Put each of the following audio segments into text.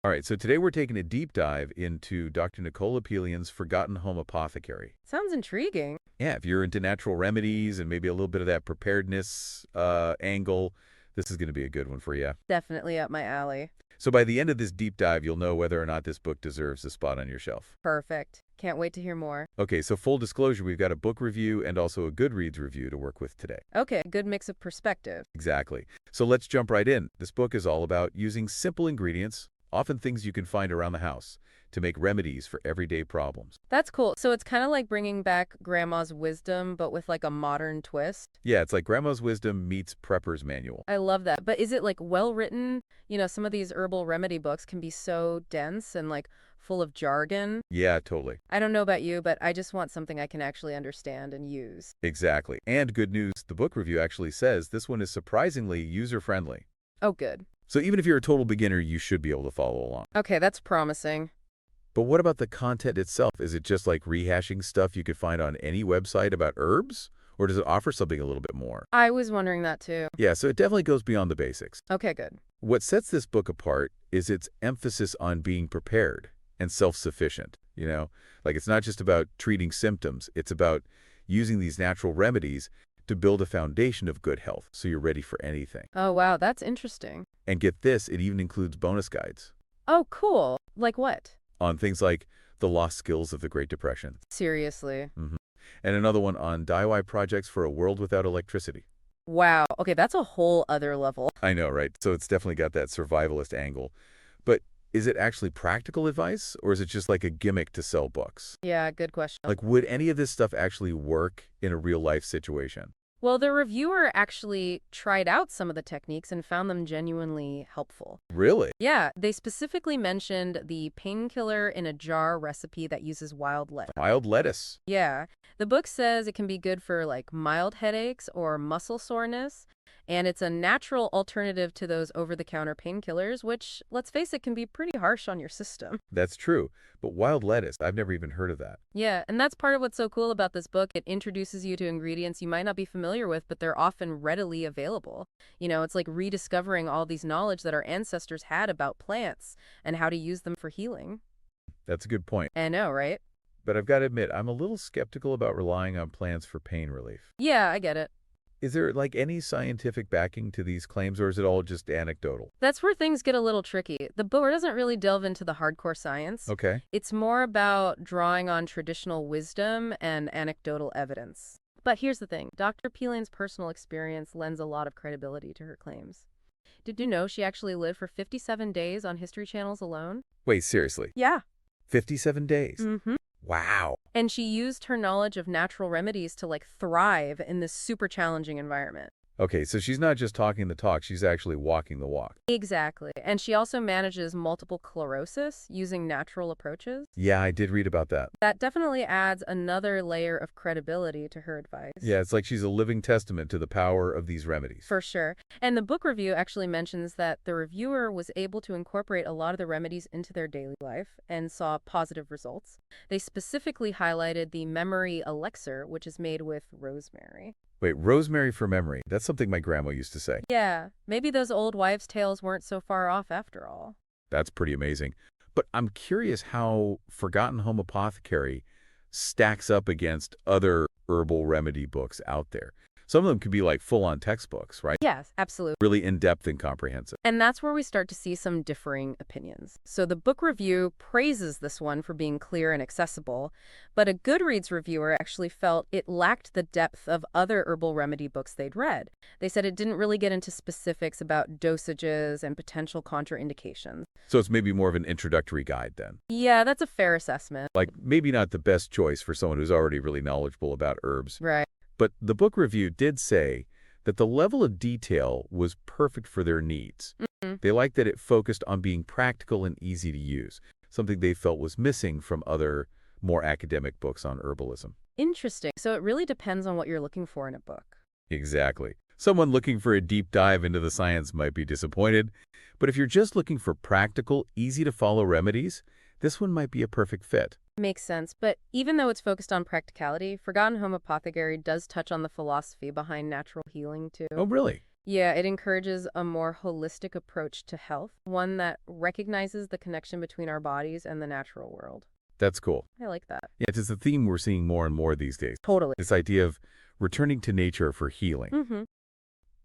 All right, so today we're taking a deep dive into Dr. Nicole Apelian's Forgotten Home Apothecary. Sounds intriguing. Yeah, if you're into natural remedies and maybe a little bit of that preparedness angle, this is going to be a good one for you. Definitely up my alley. So by the end of this deep dive, you'll know whether or not this book deserves a spot on your shelf. Perfect. Can't wait to hear more. Okay, so full disclosure, we've got a book review and also a Goodreads review to work with today. Okay, good mix of perspective. Exactly. So let's jump right in. This book is all about using simple ingredients, often things you can find around the house, to make remedies for everyday problems. That's cool. So it's kind of like bringing back grandma's wisdom, but with like a modern twist. Yeah, it's like Grandma's Wisdom meets Prepper's Manual. I love that. But is it like well written? You know, some of these herbal remedy books can be so dense and like full of jargon. Yeah, totally. I don't know about you, but I just want something I can actually understand and use. Exactly. And good news, the book review actually says this one is surprisingly user-friendly. Oh, good. So even if you're a total beginner, you should be able to follow along. Okay, that's promising. But what about the content itself? Is it just like rehashing stuff you could find on any website about herbs? Or does it offer something a little bit more? I was wondering that too. Yeah, so it definitely goes beyond the basics. Okay, good. What sets this book apart is its emphasis on being prepared and self-sufficient. You know, like it's not just about treating symptoms. It's about using these natural remedies to build a foundation of good health so you're ready for anything. Oh, wow, that's interesting. And get this, it even includes bonus guides Oh, cool. Like what? on things like the lost skills of the Great Depression. Seriously. And another one on DIY projects for a world without electricity. Wow. Okay, that's a whole other level. I know, right? So it's definitely got that survivalist angle. But is it actually practical advice, or is it just like a gimmick to sell books? Yeah, good question. Like, would any of this stuff actually work in a real-life situation? Well, the reviewer actually tried out some of the techniques and found them genuinely helpful. Really? Yeah, they specifically mentioned the painkiller in a jar recipe that uses wild lettuce. Wild lettuce. Yeah, the book says it can be good for like mild headaches or muscle soreness, and it's a natural alternative to those over-the-counter painkillers, which, let's face it, can be pretty harsh on your system. That's true. But wild lettuce, I've never even heard of that. Yeah, and that's part of what's so cool about this book. It introduces you to ingredients you might not be familiar with, but they're often readily available. You know, it's like rediscovering all these knowledge that our ancestors had about plants and how to use them for healing. That's a good point. I know, right? But I've got to admit, I'm a little skeptical about relying on plants for pain relief. Yeah, I get it. Is there, like, any scientific backing to these claims, or is it all just anecdotal? That's where things get a little tricky. The book doesn't really delve into the hardcore science. Okay. It's more about drawing on traditional wisdom and anecdotal evidence. But here's the thing. Dr. Apelian's personal experience lends a lot of credibility to her claims. Did you know she actually lived for 57 days on History Channels alone? Wait, seriously? Yeah. 57 days? Mm-hmm. Wow. And she used her knowledge of natural remedies to, like, thrive in this super challenging environment. Okay, so she's not just talking the talk, she's actually walking the walk. Exactly. And she also manages multiple sclerosis using natural approaches. Yeah, I did read about that. That definitely adds another layer of credibility to her advice. Yeah, it's like she's a living testament to the power of these remedies. For sure. And the book review actually mentions that the reviewer was able to incorporate a lot of the remedies into their daily life and saw positive results. They specifically highlighted the memory elixir, which is made with rosemary. Wait, rosemary for memory. That's something my grandma used to say. Yeah, maybe those old wives' tales weren't so far off after all. That's pretty amazing. But I'm curious how Forgotten Home Apothecary stacks up against other herbal remedy books out there. Some of them could be like full-on textbooks, right? Yes, absolutely. Really in-depth and comprehensive. And that's where we start to see some differing opinions. So the book review praises this one for being clear and accessible, but a Goodreads reviewer actually felt it lacked the depth of other herbal remedy books they'd read. They said it didn't really get into specifics about dosages and potential contraindications. So it's maybe more of an introductory guide then. Yeah, that's a fair assessment. Like maybe not the best choice for someone who's already really knowledgeable about herbs. Right. But the book review did say that the level of detail was perfect for their needs. Mm-hmm. They liked that it focused on being practical and easy to use, something they felt was missing from other more academic books on herbalism. Interesting. So it really depends on what you're looking for in a book. Exactly. Someone looking for a deep dive into the science might be disappointed, but if you're just looking for practical, easy-to-follow remedies, this one might be a perfect fit. Makes sense, but even though it's focused on practicality, Forgotten Home Apothecary does touch on the philosophy behind natural healing, too. Oh, really? Yeah, it encourages a more holistic approach to health, one that recognizes the connection between our bodies and the natural world. That's cool. I like that. Yeah, it's a theme we're seeing more and more these days. Totally. This idea of returning to nature for healing. Mm-hmm.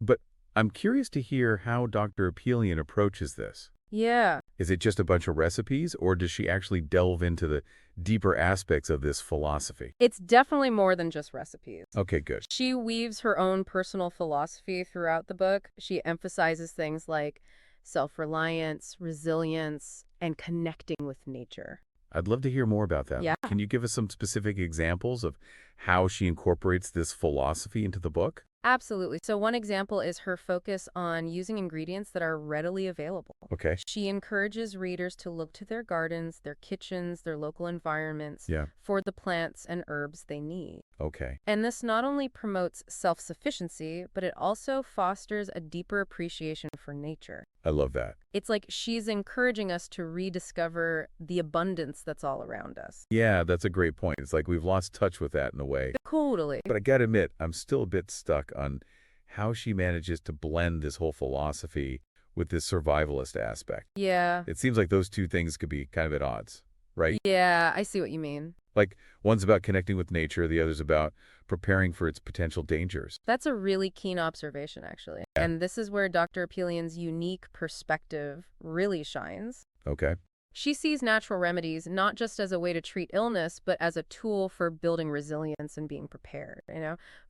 But I'm curious to hear how Dr. Apelian approaches this. Yeah. Is it just a bunch of recipes, or does she actually delve into the deeper aspects of this philosophy? It's definitely more than just recipes. Okay, good. She weaves her own personal philosophy throughout the book. She emphasizes things like self-reliance, resilience, and connecting with nature. I'd love to hear more about that. Yeah. Can you give us some specific examples of how she incorporates this philosophy into the book? Absolutely. So one example is her focus on using ingredients that are readily available. Okay. She encourages readers to look to their gardens, their kitchens, their local environments Yeah. for the plants and herbs they need. Okay. And this not only promotes self-sufficiency, but it also fosters a deeper appreciation for nature. I love that. It's like she's encouraging us to rediscover the abundance that's all around us. Yeah, that's a great point. It's like we've lost touch with that in a way. Totally. But I gotta admit, I'm still a bit stuck on how she manages to blend this whole philosophy with this survivalist aspect. Yeah. It seems like those two things could be kind of at odds, right? Yeah, I see what you mean. Like one's about connecting with nature, the other's about preparing for its potential dangers. That's a really keen observation, actually. Yeah. And this is where Dr. Apelian's unique perspective really shines. Okay. She sees natural remedies not just as a way to treat illness, but as a tool for building resilience and being prepared.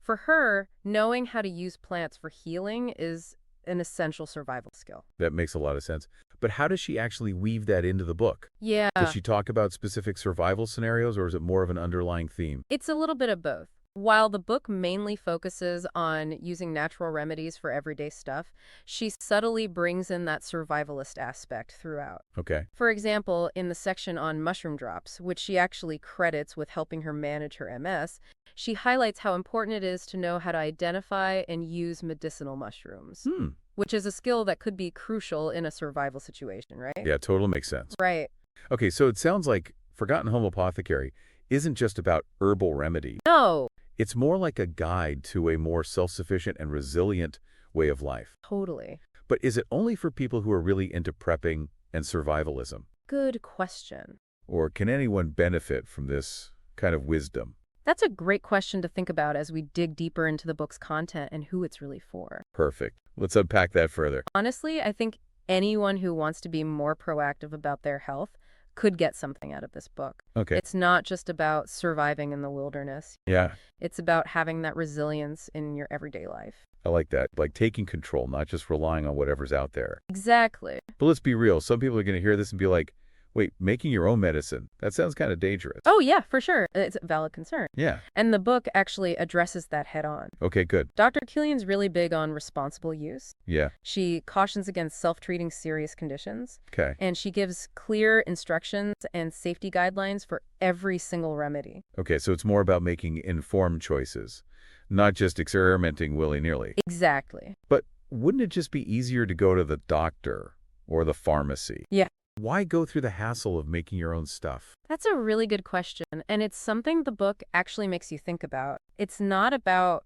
For her, knowing how to use plants for healing is an essential survival skill. That makes a lot of sense. But how does she actually weave that into the book? Yeah. Does she talk about specific survival scenarios, or is it more of an underlying theme? It's a little bit of both. While the book mainly focuses on using natural remedies for everyday stuff, she subtly brings in that survivalist aspect throughout. Okay. For example, in the section on mushroom drops, which she actually credits with helping her manage her MS, she highlights how important it is to know how to identify and use medicinal mushrooms, which is a skill that could be crucial in a survival situation, right? Yeah, totally makes sense. Right. Okay, so it sounds like Forgotten Home Apothecary isn't just about herbal remedy. No. It's more like a guide to a more self-sufficient and resilient way of life. Totally. But is it only for people who are really into prepping and survivalism? Good question. Or can anyone benefit from this kind of wisdom? That's a great question to think about as we dig deeper into the book's content and who it's really for. Perfect. Let's unpack that further. Honestly, I think anyone who wants to be more proactive about their health could get something out of this book. Okay. It's not just about surviving in the wilderness. Yeah, It's about having that resilience in your everyday life. I like that. Like taking control, not just relying on whatever's out there. Exactly. But let's be real. Some people are going to hear this and be like, wait, making your own medicine, that sounds kind of dangerous. Oh, yeah, for sure. It's a valid concern. Yeah. And the book actually addresses that head on. Okay, good. Dr. Killian's really big on responsible use. Yeah. She cautions against self-treating serious conditions, Okay. and she gives clear instructions and safety guidelines for every single remedy. Okay, so it's more about making informed choices, not just experimenting willy-nilly. Exactly. But wouldn't it just be easier to go to the doctor or the pharmacy? Yeah. Why go through the hassle of making your own stuff? That's a really good question, and it's something the book actually makes you think about. It's not about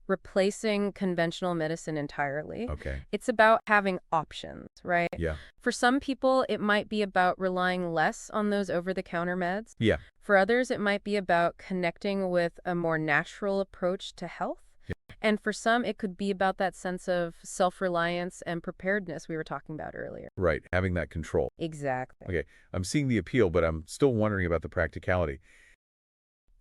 replacing conventional medicine entirely. Okay. It's about having options, right? Yeah. For some people, it might be about relying less on those over-the-counter meds. Yeah. For others, it might be about connecting with a more natural approach to health. And for some, it could be about that sense of self-reliance and preparedness we were talking about earlier. Right. Having that control. Exactly. Okay. I'm seeing the appeal, but I'm still wondering about the practicality.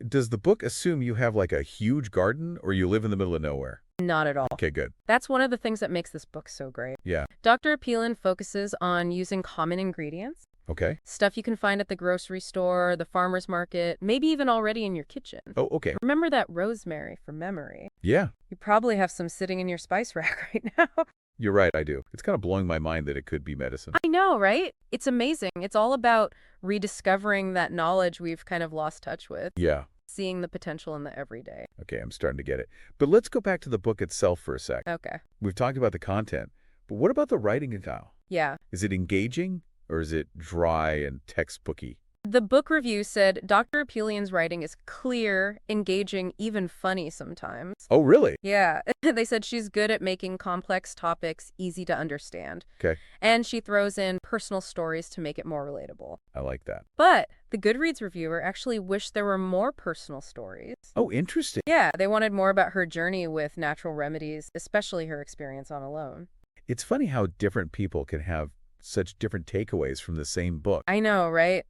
Does the book assume you have like a huge garden or you live in the middle of nowhere? Not at all. Okay, good. That's one of the things that makes this book so great. Yeah. Dr. Apelian focuses on using common ingredients, Okay. stuff you can find at the grocery store, the farmer's market, maybe even already in your kitchen. Oh, okay. Remember that rosemary from memory? Yeah. You probably have some sitting in your spice rack right now. You're right, I do. It's kind of blowing my mind that it could be medicine. I know, right? It's amazing. It's all about rediscovering that knowledge we've kind of lost touch with, Yeah. seeing the potential in the everyday. Okay, I'm starting to get it. But let's go back to the book itself for a sec. Okay. We've talked about the content, but what about the writing style? Yeah. Is it engaging or is it dry and textbooky? The book review said Dr. Apelian's writing is clear, engaging, even funny sometimes. Oh, really? Yeah, they said she's good at making complex topics easy to understand. Okay, And she throws in personal stories to make it more relatable. I like that. But the Goodreads reviewer actually wished there were more personal stories. Oh, interesting. Yeah, they wanted more about her journey with natural remedies, especially her experience on Alone. It's funny how different people can have such different takeaways from the same book. I know, right?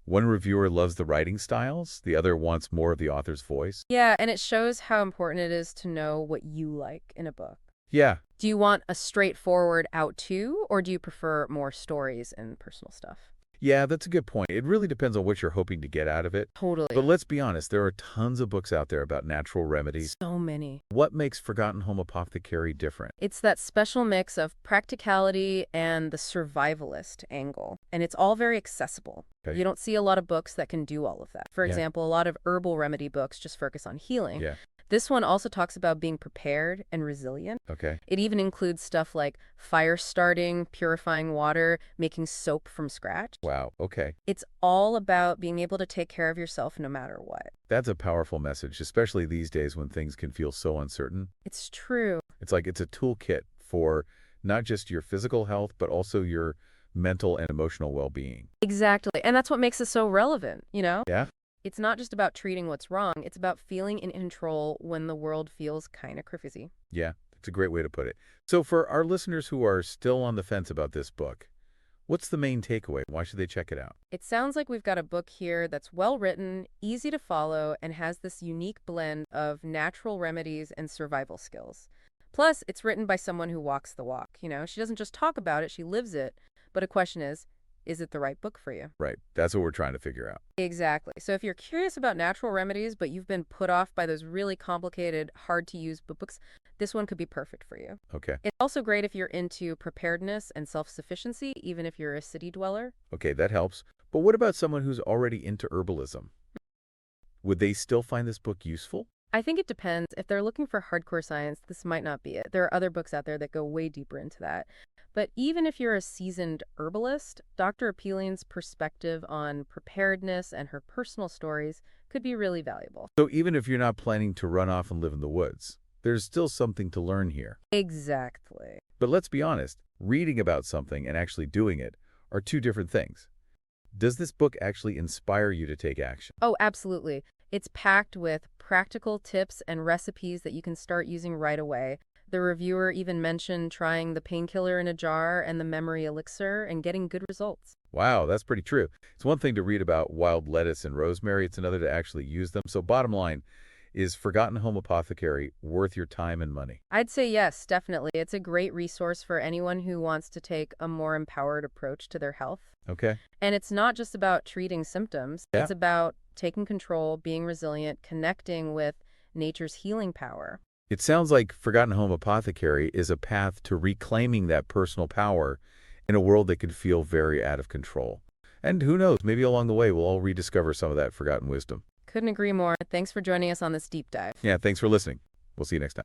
One reviewer loves the writing styles, the other wants more of the author's voice. Yeah, and it shows how important it is to know what you like in a book. Yeah, Do you want a straightforward out to, or do you prefer more stories and personal stuff? yeah, that's a good point. It really depends on what you're hoping to get out of it. Totally. But let's be honest, there are tons of books out there about natural remedies. So many. What makes Forgotten Home Apothecary different? It's that special mix of practicality and the survivalist angle. And it's all very accessible. Okay. You don't see a lot of books that can do all of that. For Yeah. example, a lot of herbal remedy books just focus on healing. Yeah, This one also talks about being prepared and resilient. okay. It even includes stuff like fire starting, purifying water, making soap from scratch. Wow, okay. It's all about being able to take care of yourself no matter what. That's a powerful message, especially these days when things can feel so uncertain. It's true. It's like it's a toolkit for not just your physical health, but also your mental and emotional well-being. Exactly. And that's what makes it so relevant, you know? Yeah? It's not just about treating what's wrong. It's about feeling in control when the world feels kind of crazy. Yeah, that's a great way to put it. So for our listeners who are still on the fence about this book, what's the main takeaway? Why should they check it out? It sounds like we've got a book here that's well written, easy to follow, and has this unique blend of natural remedies and survival skills. Plus, it's written by someone who walks the walk. You know, she doesn't just talk about it, she lives it. But a question is it the right book for you? Right, that's what we're trying to figure out. Exactly. So if you're curious about natural remedies, but you've been put off by those really complicated, hard-to-use books, this one could be perfect for you. Okay, It's also great if you're into preparedness and self-sufficiency, even if you're a city dweller. okay, that helps. But what about someone who's already into herbalism? Would they still find this book useful? I think it depends. If they're looking for hardcore science, this might not be it. There are other books out there that go way deeper into that. But even if you're a seasoned herbalist, Dr. Apelian's perspective on preparedness and her personal stories could be really valuable. So even if you're not planning to run off and live in the woods, there's still something to learn here. Exactly. But let's be honest, reading about something and actually doing it are two different things. Does this book actually inspire you to take action? Oh, absolutely. It's packed with practical tips and recipes that you can start using right away. The reviewer even mentioned trying the painkiller in a jar and the memory elixir and getting good results. Wow, that's pretty true. It's one thing to read about wild lettuce and rosemary. It's another to actually use them. So bottom line, is Forgotten Home Apothecary worth your time and money? I'd say yes, definitely. It's a great resource for anyone who wants to take a more empowered approach to their health. Okay. And it's not just about treating symptoms. Yeah. It's about taking control, being resilient, connecting with nature's healing power. It sounds like Forgotten Home Apothecary is a path to reclaiming that personal power in a world that can feel very out of control. And who knows, maybe along the way we'll all rediscover some of that forgotten wisdom. Couldn't agree more. Thanks for joining us on this deep dive. Yeah, thanks for listening. We'll see you next time.